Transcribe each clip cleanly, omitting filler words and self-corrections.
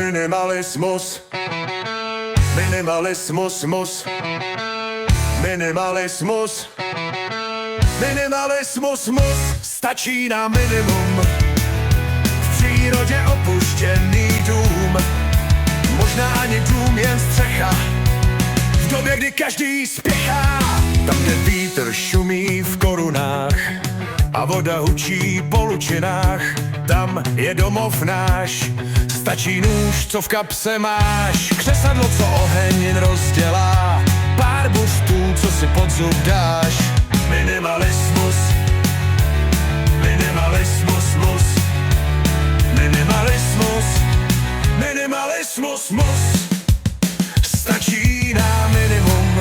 Minimalismus. Minimalismus, mus. Minimalismus. Minimalismus, mus. Stačí nám minimum. V přírodě opuštěný dům. Možná ani dům, jen střecha. V době, kdy každý spěchá. Tam, kde vítr šumí v korunách a voda hučí po lučinách, tam je domov náš. Stačí nůž, co v kapse máš, křesadlo, co oheň rozdělá, pár buřtů, co si pod zub dáš. Minimalismus. Minimalismus, mus. Minimalismus. Minimalismus, mus. Stačí nám minimum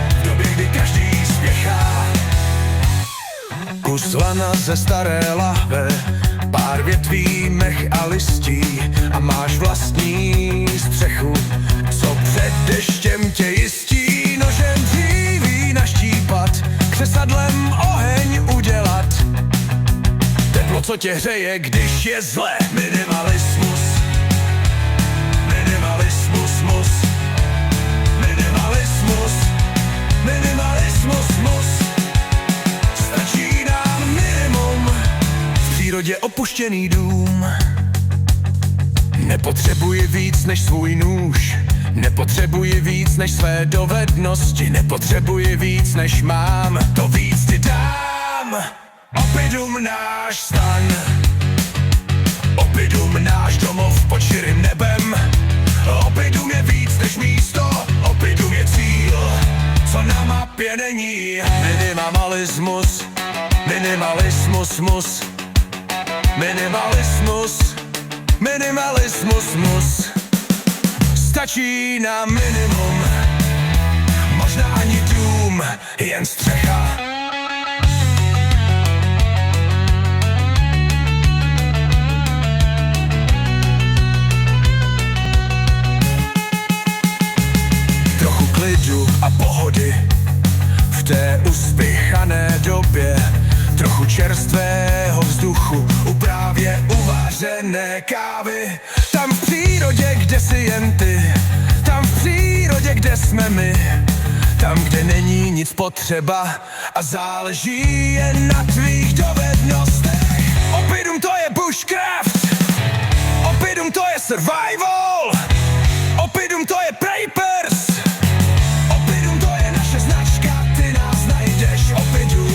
v době, kdy každý spěchá. Kus lana ze staré lahve, pár větví, mech a listí a máš vlastní střechu, co před deštěm tě jistí. Nožem dříví naštípat, křesadlem oheň udělat, teplo, co tě hřeje, když je zle. Minimalismus. Minimalismus, mus. Minimalismus. Minimalismus, mus. Stačí nám minimum. V přírodě opuštěný dům. Nepotřebuji víc než svůj nůž. Nepotřebuji víc než své dovednosti. Nepotřebuji víc než mám, to víc ti dám. Opidum náš stan. Opidum náš domov pod širým nebem. Opidum je víc než místo. Opidum je cíl, co na mapě není. Minimalismus. Minimalismus, mus. Minimalismus. Minimalismus, mus. Stačí nám minimum. Možná ani dům, jen střecha. Trochu klidu a pohody v té uspěchané době. Trochu čerstvého vzduchu u právě uvařené kávy. Tam v přírodě, kde jsi jen ty. Tam v přírodě, kde jsme my. Tam, kde není nic potřeba a záleží jen na tvých dovednostech. Opidum, to je bushcraft. Opidum, to je survival. Opidum, to je papers. Opidum, to je naše značka, ty nás najdeš. Opidum.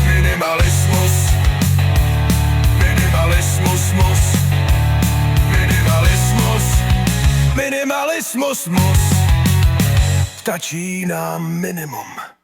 Minimalismus. Minimalismus, mus. Minimalismus. Minimalismus, mus. Stačí nám minimum.